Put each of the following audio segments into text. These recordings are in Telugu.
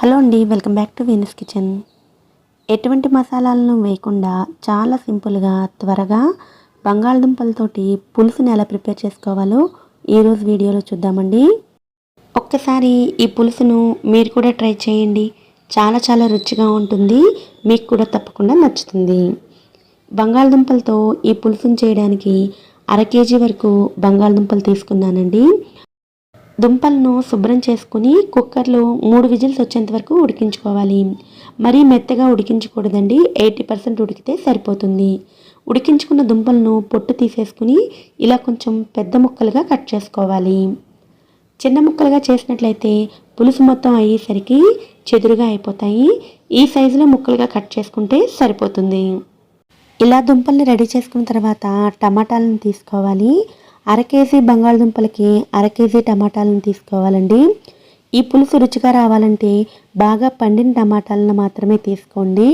హలో అండి, welcome back to Venus kitchen. ఎటువంటి మసాలాలను వేయకుండా చాలా సింపుల్గా త్వరగా బంగాళదుంపలతోటి పులుసుని ఎలా ప్రిపేర్ చేసుకోవాలో ఈరోజు వీడియోలో చూద్దామండి. ఒక్కసారి ఈ పులుసును మీరు కూడా ట్రై చేయండి. చాలా రుచిగా ఉంటుంది. మీకు కూడా తప్పకుండా నచ్చుతుంది. బంగాళదుంపలతో ఈ పులుసుని చేయడానికి 1/2 కేజీ వరకు బంగాళదుంపలు తీసుకున్నానండి. దుంపలను శుభ్రం చేసుకుని కుక్కర్లో 3 విజిల్స్ వచ్చేంత వరకు ఉడికించుకోవాలి. మరీ మెత్తగా ఉడికించకూడదండి. 80% ఉడికితే సరిపోతుంది. ఉడికించుకున్న దుంపలను పొట్టు తీసేసుకుని ఇలా కొంచెం పెద్ద ముక్కలుగా కట్ చేసుకోవాలి. చిన్న ముక్కలుగా చేసినట్లయితే పులుసు మొత్తం అయ్యేసరికి చెదురుగా అయిపోతాయి. ఈ సైజులో ముక్కలుగా కట్ చేసుకుంటే సరిపోతుంది. ఇలా దుంపల్ని రెడీ చేసుకున్న తర్వాత టమాటాలను తీసుకోవాలి. 1/2 కేజీ బంగాళదుంపలకి 1/2 కేజీ టమాటాలను తీసుకోవాలండి. ఈ పులుసు రుచిగా రావాలంటే బాగా పండిన టమాటాలను మాత్రమే తీసుకోండి.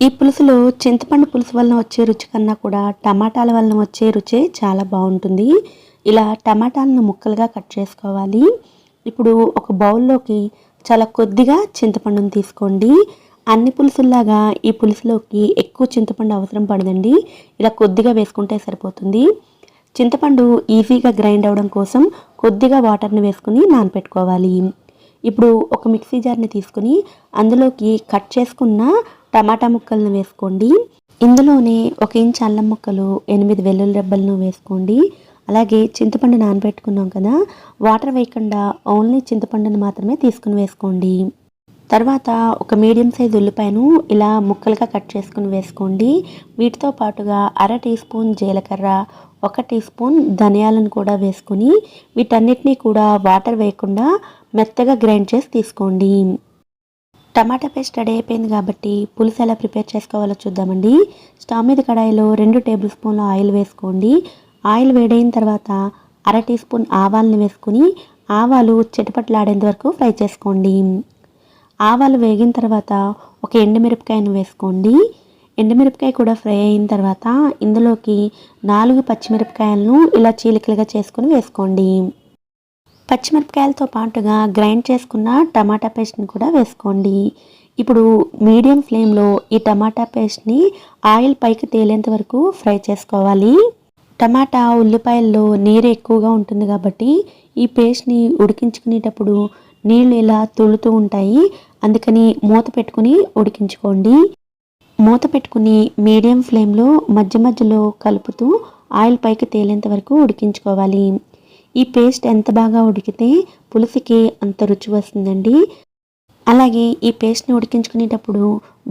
ఈ పులుసులో చింతపండు పులుసు వలన వచ్చే రుచి కన్నా కూడా టమాటాల వలన వచ్చే రుచే చాలా బాగుంటుంది. ఇలా టమాటాలను ముక్కలుగా కట్ చేసుకోవాలి. ఇప్పుడు ఒక బౌల్లోకి చాలా కొద్దిగా చింతపండును తీసుకోండి. అన్ని పులుసుల్లాగా ఈ పులుసులోకి ఎక్కువ చింతపండు అవసరం పడదండి. ఇలా కొద్దిగా వేసుకుంటే సరిపోతుంది. చింతపండు ఈజీగా గ్రైండ్ అవ్వడం కోసం కొద్దిగా వాటర్ని వేసుకుని నానపెట్టుకోవాలి. ఇప్పుడు ఒక మిక్సీ జార్ని తీసుకుని అందులోకి కట్ చేసుకున్న టమాటా ముక్కలను వేసుకోండి. ఇందులోనే 1 ఇంచ్ అల్లం ముక్కలు, 8 వెల్లుల్లి రెబ్బలను వేసుకోండి. అలాగే చింతపండు నానబెట్టుకున్నాం కదా, వాటర్ వేయకుండా ఓన్లీ చింతపండును మాత్రమే తీసుకుని వేసుకోండి. తర్వాత ఒక మీడియం సైజ్ ఉల్లిపాయను ఇలా ముక్కలుగా కట్ చేసుకుని వేసుకోండి. వీటితో పాటుగా 1/2 టీ స్పూన్ జీలకర్ర, 1 టీ స్పూన్ ధనియాలను కూడా వేసుకొని వీటన్నిటినీ కూడా వాటర్ వేయకుండా మెత్తగా గ్రైండ్ చేసి తీసుకోండి. టమాటా పేస్ట్ రెడీ అయిపోయింది కాబట్టి పులుసు ఎలా ప్రిపేర్ చేసుకోవాలో చూద్దామండి. స్టవ్ మీద కడాయిలో 2 టేబుల్ స్పూన్ల ఆయిల్ వేసుకోండి. ఆయిల్ వేడైన తర్వాత 1/2 టీ స్పూన్ ఆవాలను వేసుకుని ఆవాలు చిటపటలాడేంత వరకు ఫ్రై చేసుకోండి. ఆవాలు వేగిన తర్వాత ఒక ఎండుమిరపకాయను వేసుకోండి. ఎండుమిరపకాయ కూడా ఫ్రై అయిన తర్వాత ఇందులోకి 4 పచ్చిమిరపకాయలను ఇలా చీలికలుగా చేసుకుని వేసుకోండి. పచ్చిమిరపకాయలతో పాటుగా గ్రైండ్ చేసుకున్న టమాటా పేస్ట్ని కూడా వేసుకోండి. ఇప్పుడు మీడియం ఫ్లేమ్లో ఈ టమాటా పేస్ట్ని ఆయిల్ పైకి తేలేంత వరకు ఫ్రై చేసుకోవాలి. టమాటా ఉల్లిపాయల్లో నీరు ఎక్కువగా ఉంటుంది కాబట్టి ఈ పేస్ట్ని ఉడికించుకునేటప్పుడు నీళ్ళు ఇలా తులుతూ ఉంటాయి. అందుకని మూత పెట్టుకుని ఉడికించుకోండి. మూత పెట్టుకుని మీడియం ఫ్లేమ్లో మధ్యలో కలుపుతూ ఆయిల్ పైకి తేలేంత వరకు ఉడికించుకోవాలి. ఈ పేస్ట్ ఎంత బాగా ఉడికితే పులుసుకి అంత రుచి వస్తుందండి. అలాగే ఈ పేస్ట్ని ఉడికించుకునేటప్పుడు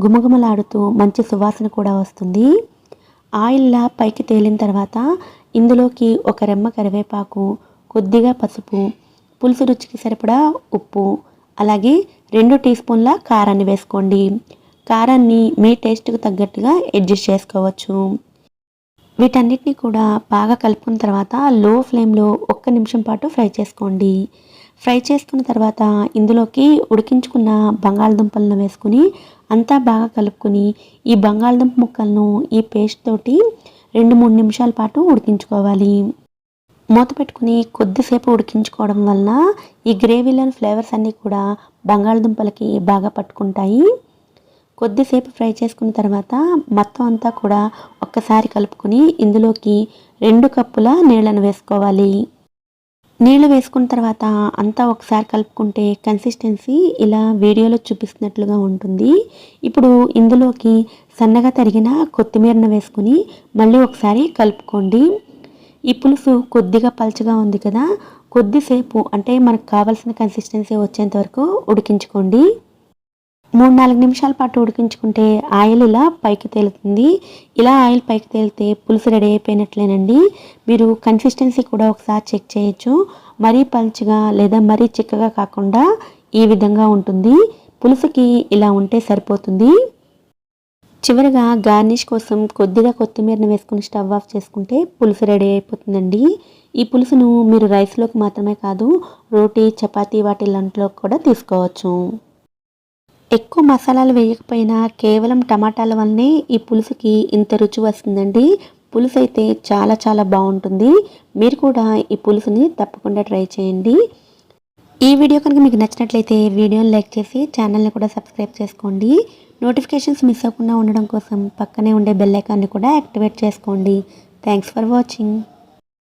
గుమగుమలాడుతూ మంచి సువాసన కూడా వస్తుంది. ఆయిల్లా పైకి తేలిన తర్వాత ఇందులోకి 1 రెమ్మ కరివేపాకు, కొద్దిగా పసుపు, పులుసు రుచికి సరిపడా ఉప్పు, అలాగే 2 టీ స్పూన్ల కారాన్ని వేసుకోండి. కారాన్ని మీ టేస్ట్కి తగ్గట్టుగా అడ్జస్ట్ చేసుకోవచ్చు. వీటన్నిటిని కూడా బాగా కలుపుకున్న తర్వాత లో ఫ్లేమ్లో 1 నిమిషం పాటు ఫ్రై చేసుకోండి. ఫ్రై చేసుకున్న తర్వాత ఇందులోకి ఉడికించుకున్న బంగాళదుంపలను వేసుకుని అంతా బాగా కలుపుకొని ఈ బంగాళదుంప ముక్కలను ఈ పేస్ట్ తోటి 2-3 నిమిషాల పాటు ఉడికించుకోవాలి. మూత పెట్టుకుని కొద్దిసేపు ఉడికించుకోవడం వల్ల ఈ గ్రేవీలోని ఫ్లేవర్స్ అన్నీ కూడా బంగాళదుంపలకి బాగా పట్టుకుంటాయి. కొద్దిసేపు ఫ్రై చేసుకున్న తర్వాత మొత్తం అంతా కూడా ఒక్కసారి కలుపుకొని ఇందులోకి 2 కప్పుల నీళ్ళను వేసుకోవాలి. నీళ్ళు వేసుకున్న తర్వాత అంతా ఒకసారి కలుపుకుంటే కన్సిస్టెన్సీ ఇలా వీడియోలో చూపిస్తున్నట్లుగా ఉంటుంది. ఇప్పుడు ఇందులోకి సన్నగా తరిగిన కొత్తిమీరను వేసుకుని మళ్ళీ ఒకసారి కలుపుకోండి. ఈ పులుసు కొద్దిగా పల్చగా ఉంది కదా, కొద్దిసేపు అంటే మనకు కావాల్సిన కన్సిస్టెన్సీ వచ్చేంత వరకు ఉడికించుకోండి. 3-4 నిమిషాల పాటు ఉడికించుకుంటే ఆయిల్ ఇలా పైకి తేలుతుంది. ఇలా ఆయిల్ పైకి తేలితే పులుసు రెడీ అయిపోయినట్లేనండి. మీరు కన్సిస్టెన్సీ కూడా ఒకసారి చెక్ చేయొచ్చు. మరీ పల్చగా లేదా మరీ చిక్కగా కాకుండా ఈ విధంగా ఉంటుంది. పులుసుకి ఇలా ఉంటే సరిపోతుంది. చివరిగా గార్నిష్ కోసం కొద్దిగా కొత్తిమీరను వేసుకుని స్టవ్ ఆఫ్ చేసుకుంటే పులుసు రెడీ అయిపోతుందండి. ఈ పులుసును మీరు రైస్లోకి మాత్రమే కాదు, రోటీ, చపాతీ వాటిల్లో కూడా తీసుకోవచ్చు. ఎక్కువ మసాలాలు వేయకపోయినా కేవలం టమాటాల వల్లనే ఈ పులుసుకి ఇంత రుచి వస్తుందండి. పులుసు అయితే చాలా బాగుంటుంది. మీరు కూడా ఈ పులుసుని తప్పకుండా ట్రై చేయండి. ఈ వీడియో కనుక మీకు నచ్చినట్లయితే వీడియోని లైక్ చేసి ఛానల్ని కూడా సబ్స్క్రైబ్ చేసుకోండి. నోటిఫికేషన్స్ మిస్ అవ్వకుండా ఉండడం కోసం పక్కనే ఉండే బెల్ ఐకాన్ని కూడా యాక్టివేట్ చేసుకోండి. Thanks for watching.